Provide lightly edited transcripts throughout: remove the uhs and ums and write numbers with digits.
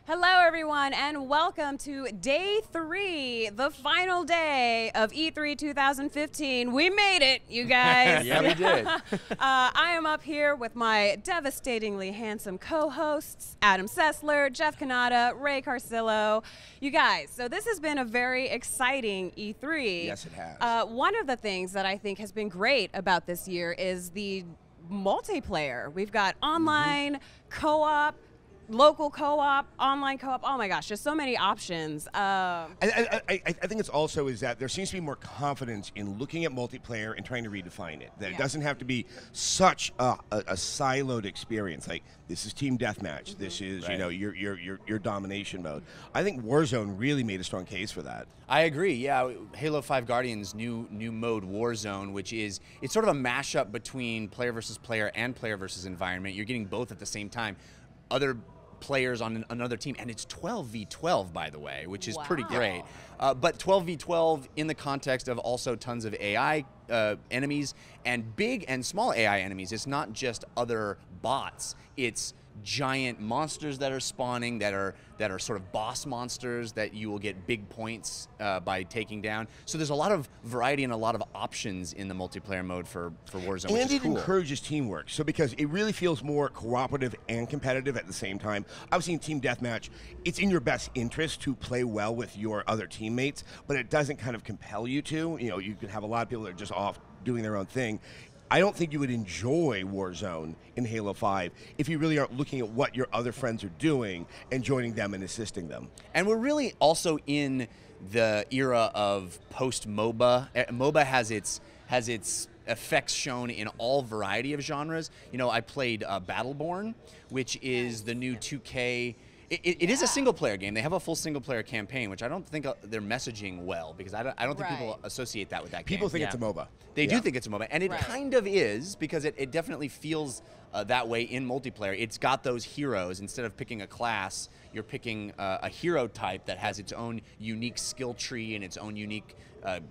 Hello, everyone, and welcome to Day 3, the final day of E3 2015. We made it, you guys. Yeah, we did. I am up here with my devastatingly handsome co-hosts, Adam Sessler, Jeff Cannata, Ray Carsillo. You guys, so this has been a very exciting E3. Yes, it has. One of the things that I think has been great about this year is the multiplayer. We've got online, co-op, local co-op, online co-op. Oh my gosh, just so many options. I think it's also is that there seems to be more confidence in looking at multiplayer and trying to redefine it. That it doesn't have to be such a siloed experience. Like this is team deathmatch. This is your domination mode. I think Warzone really made a strong case for that. I agree. Yeah, Halo 5 Guardians new mode Warzone, which is it's sort of a mashup between player versus player and player versus environment. You're getting both at the same time. Other players on another team, and it's 12v12, by the way, which is pretty great. But 12v12 in the context of also tons of AI enemies and big and small AI enemies. It's not just other bots. It's giant monsters that are spawning that are sort of boss monsters that you will get big points by taking down. So there's a lot of variety and a lot of options in the multiplayer mode for Warzone, which is cool. And it encourages teamwork. So because it really feels more cooperative and competitive at the same time. Obviously in team deathmatch, it's in your best interest to play well with your other teammates, but it doesn't kind of compel you to. You know, you can have a lot of people that are just off doing their own thing. I don't think you would enjoy Warzone in Halo 5 if you really aren't looking at what your other friends are doing and joining them and assisting them. And we're really also in the era of post-MOBA. MOBA has its effects shown in all variety of genres. You know, I played Battleborn, which is the new 2K. It is a single-player game. They have a full single-player campaign, which I don't think they're messaging well, because I don't think people associate that with that game. People think it's a MOBA. They do think it's a MOBA, and it kind of is, because it definitely feels that way in multiplayer. It's got those heroes. Instead of picking a class, you're picking a hero type that has its own unique skill tree and its own unique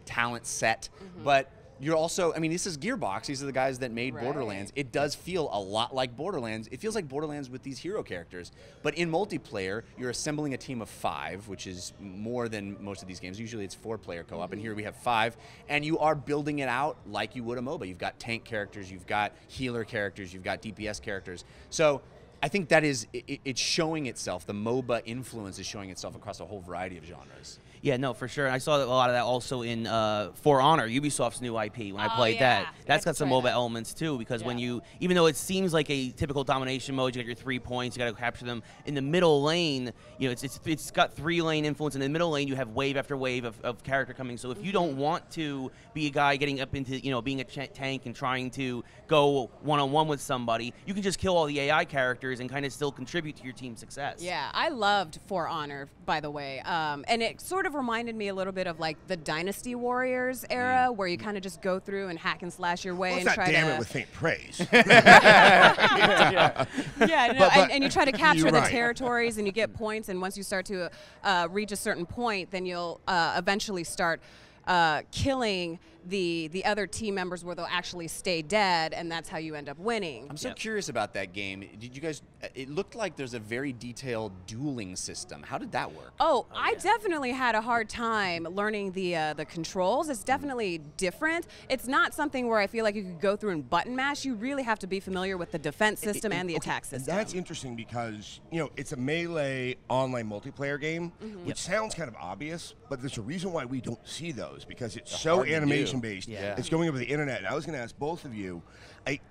talent set. But you're also, I mean, this is Gearbox. These are the guys that made Borderlands. It does feel a lot like Borderlands. It feels like Borderlands with these hero characters. But in multiplayer, you're assembling a team of 5, which is more than most of these games. Usually it's 4-player co-op, and here we have 5. And you are building it out like you would a MOBA. You've got tank characters, you've got healer characters, you've got DPS characters. So I think that is, it's showing itself. The MOBA influence is showing itself across a whole variety of genres. Yeah, no, for sure. I saw a lot of that also in For Honor, Ubisoft's new IP, when I played that. That's got some MOBA elements, too, because when you, even though it seems like a typical domination mode, you got your 3 points, you got to capture them. In the middle lane, you know, it's got 3-lane influence. In the middle lane, you have wave after wave of character coming. So if you don't want to be a guy getting up into, you know, being a tank and trying to go one-on-one with somebody, you can just kill all the AI characters and kind of still contribute to your team's success. Yeah, I loved For Honor, by the way. And it sort of reminded me a little bit of like the Dynasty Warriors era, where you kind of just go through and hack and slash your way and try to. Damn it with faint praise. And you try to capture the territories, and you get points. And once you start to reach a certain point, then you'll eventually start killing the other team members where they'll actually stay dead, and that's how you end up winning. I'm so curious about that game. Did you guys, it looked like there's a very detailed dueling system. How did that work? I definitely had a hard time learning the controls. It's definitely different. It's not something where I feel like you could go through and button mash. You really have to be familiar with the defense system and the attack system. That's interesting because, you know, it's a melee online multiplayer game, which sounds kind of obvious, but there's a reason why we don't see those, because it's so animation based. It's going over the internet. And I was going to ask both of you,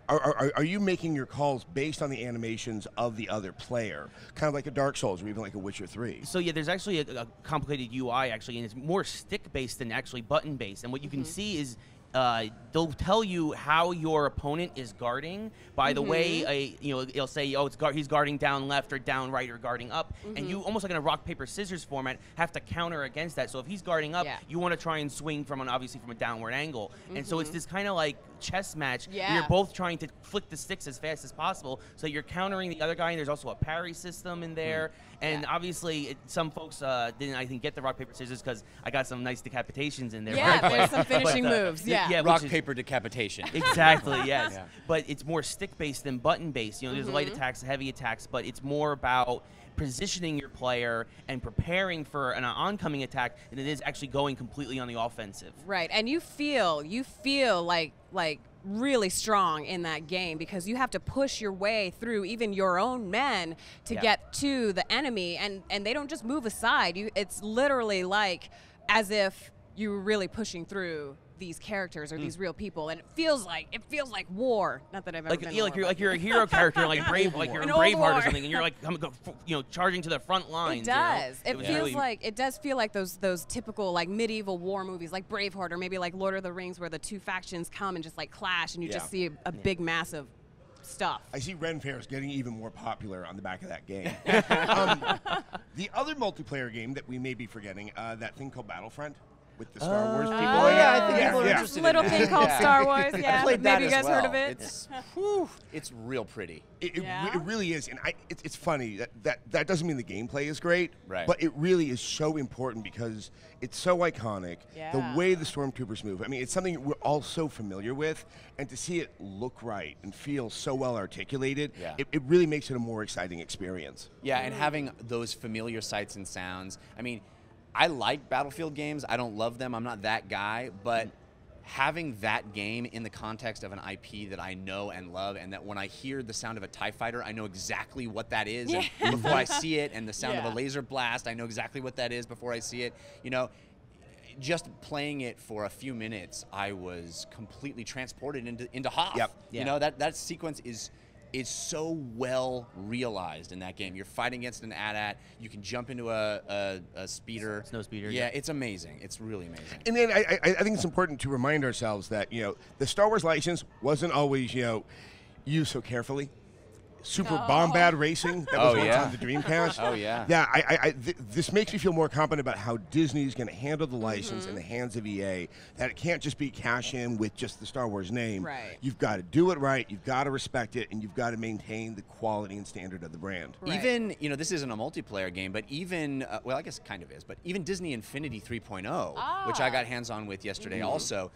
are you making your calls based on the animations of the other player, kind of like a Dark Souls or even like a Witcher 3? So yeah, there's actually a complicated UI actually, and it's more stick based than actually button based. And what you can see is they'll tell you how your opponent is guarding by the way, you know, it'll say, oh, he's guarding down left or down right or guarding up, and you almost like in a rock paper scissors format have to counter against that. So if he's guarding up, you want to try and swing from obviously from a downward angle, and so it's this kind of like chess match where you're both trying to flick the sticks as fast as possible, so you're countering the other guy. And there's also a parry system in there, and obviously some folks didn't, I think, get the rock paper scissors because I got some nice decapitations in there. Yeah, there's some finishing moves. Yeah, rock paper decapitation. Exactly, yes. But it's more stick-based than button-based. You know, there's light attacks, heavy attacks, but it's more about positioning your player and preparing for an oncoming attack than it is actually going completely on the offensive. Right, and you feel like really strong in that game because you have to push your way through even your own men to get to the enemy, and they don't just move aside. It's literally like as if you were really pushing through these characters or these real people, and it feels like war. Not that I've ever been you're a hero character, like Brave, like you're in Braveheart or something, and you're like charging to the front lines. It does. You know? It feels like it does feel like those typical like medieval war movies, like Braveheart or maybe like Lord of the Rings, where the two factions come and just like clash, and you just see a big massive stuff. I see Ren Fair's getting even more popular on the back of that game. The other multiplayer game that we may be forgetting, that thing called Battlefront. With the Star Wars people. Oh yeah, I think people are interested in little that. thing called Star Wars. Yeah, I played that maybe you guys as well. heard of it. It's real pretty. It really is, and it's funny that doesn't mean the gameplay is great, right? But it really is so important because it's so iconic. Yeah. The way the stormtroopers move. I mean, it's something we're all so familiar with, and to see it look right and feel so well articulated, it really makes it a more exciting experience. Yeah, and having those familiar sights and sounds. I mean, I like Battlefield games. I don't love them. I'm not that guy, but having that game in the context of an IP that I know and love, and that when I hear the sound of a TIE fighter, I know exactly what that is and before I see it, and the sound of a laser blast, I know exactly what that is before I see it. You know, just playing it for a few minutes, I was completely transported into Hoth. You know, that sequence is so well realized in that game. You're fighting against an AT-AT. You can jump into a speeder. Snow speeder. Yeah, it's amazing. It's really amazing. And then I think it's important to remind ourselves that, you know, the Star Wars license wasn't always, you know, used so carefully. Super Bombad Racing that was once on the Dreamcast. This makes me feel more confident about how Disney's going to handle the license in the hands of EA, that it can't just be cash in with just the Star Wars name. Right. You've got to do it right, you've got to respect it, and you've got to maintain the quality and standard of the brand. Right. Even, you know, this isn't a multiplayer game, but even, well, I guess it kind of is, but even Disney Infinity 3.0, which I got hands-on with yesterday also,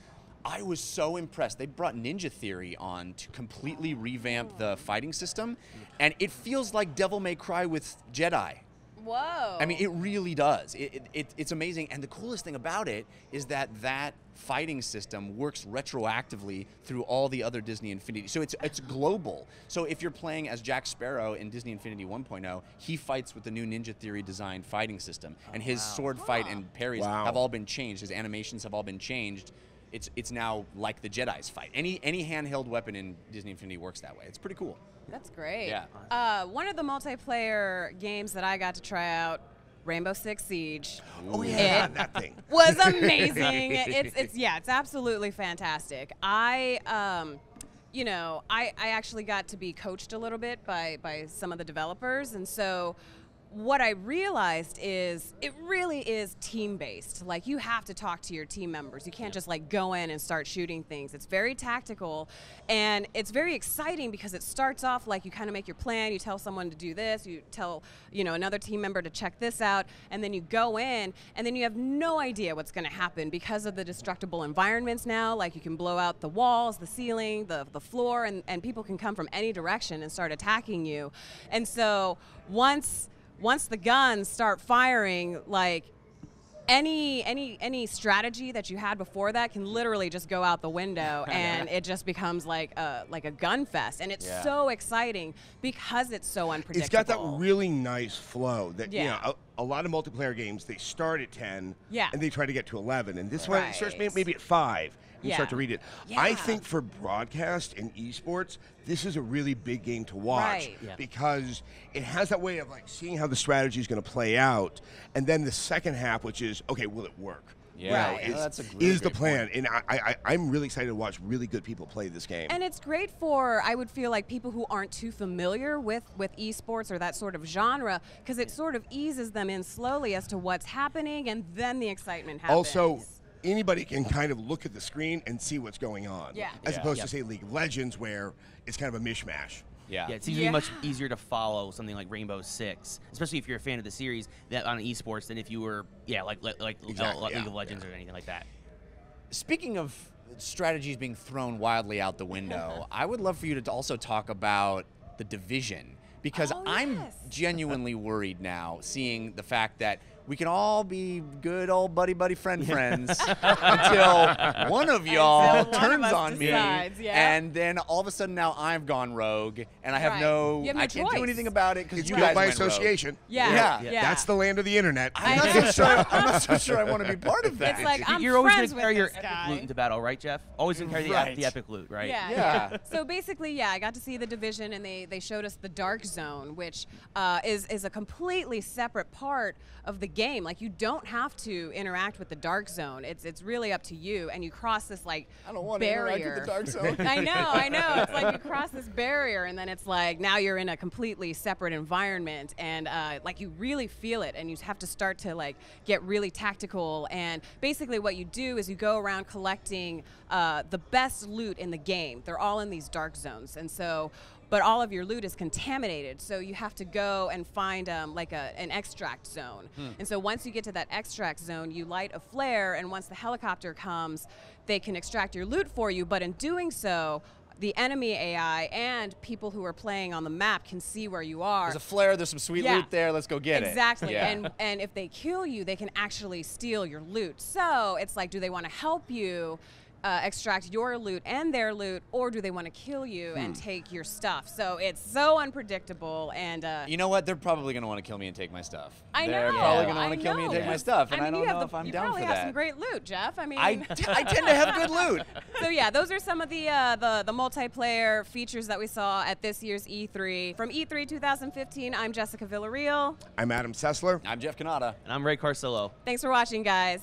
I was so impressed. They brought Ninja Theory on to completely revamp the fighting system, and it feels like Devil May Cry with Jedi. Whoa. I mean, it really does. It's amazing, and the coolest thing about it is that fighting system works retroactively through all the other Disney Infinity. So it's global. So if you're playing as Jack Sparrow in Disney Infinity 1.0, he fights with the new Ninja Theory designed fighting system, and his sword fight and parries have all been changed. His animations have all been changed. It's now like the Jedi's fight. Any handheld weapon in Disney Infinity works that way. It's pretty cool. That's great. Yeah. One of the multiplayer games that I got to try out, Rainbow Six Siege. Oh yeah, that thing was amazing. It's absolutely fantastic. I actually got to be coached a little bit by some of the developers, and so what I realized is it really is team-based. Like, you have to talk to your team members. You can't just like go in and start shooting things. It's very tactical, and it's very exciting because it starts off like you kind of make your plan. You tell someone to do this. You tell, you know, another team member to check this out, and then you go in, and then you have no idea what's going to happen because of the destructible environments now. Like, you can blow out the walls, the ceiling, the floor, and people can come from any direction and start attacking you. And so once the guns start firing, like any strategy that you had before that can literally just go out the window, and it just becomes like a gun fest, and it's so exciting because it's so unpredictable. It's got that really nice flow that you know a lot of multiplayer games, they start at 10 and they try to get to 11, and this one starts maybe at 5. You start to read it. I think for broadcast and esports, this is a really big game to watch because it has that way of like seeing how the strategy is going to play out, and then the second half, which is, okay, will it work? That's a is the plan, and I'm really excited to watch really good people play this game. And it's great for, I would feel like, people who aren't too familiar with esports or that sort of genre, because it sort of eases them in slowly as to what's happening, and then the excitement happens. Also, anybody can kind of look at the screen and see what's going on, as opposed to, say, League of Legends, where it's kind of a mishmash. Yeah, it's usually much easier to follow something like Rainbow Six, especially if you're a fan of the series that on esports, than if you were, like League of Legends or anything like that. Speaking of strategies being thrown wildly out the window, I would love for you to also talk about The Division, because I'm yes. genuinely worried now, seeing the fact that we can all be good old buddy friends until one of y'all turns on me, and then all of a sudden now I've gone rogue, and I have I can't do anything about it because you guys by went association. rogue. Yeah. That's the land of the internet. I'm not so sure I want to be part of that. It's like, You're always going to carry your epic loot into battle, right, Jeff? Always going to carry the epic loot, right? Yeah. So basically, I got to see the division, and they showed us the Dark Zone, which is a completely separate part of the game. Like, you don't have to interact with the Dark Zone. It's really up to you, and you cross this like I don't want barrier. to interact with the Dark Zone. I know. It's like you cross this barrier, and then it's like now you're in a completely separate environment, and like you really feel it, and you have to start to like get really tactical. And basically, what you do is you go around collecting the best loot in the game. They're all in these dark zones, and so. But all of your loot is contaminated, so you have to go and find like an extract zone. And so once you get to that extract zone, you light a flare, and once the helicopter comes, they can extract your loot for you. But in doing so, the enemy AI and people who are playing on the map can see where you are. There's a flare, there's some sweet loot there, let's go get it. Exactly, and if they kill you, they can actually steal your loot. So it's like, do they want to help you extract your loot and their loot, or do they want to kill you and take your stuff? So it's so unpredictable, and you know what? They're probably going to want to kill me and take my stuff. They're probably going to want to kill me and take my stuff, and I don't know if I'm down for that. You probably have some great loot, Jeff. I mean, I tend to have good loot. So yeah, those are some of the multiplayer features that we saw at this year's E3. From E3 2015, I'm Jessica Villarreal. I'm Adam Sessler. I'm Jeff Cannata. And I'm Ray Carsillo. Thanks for watching, guys.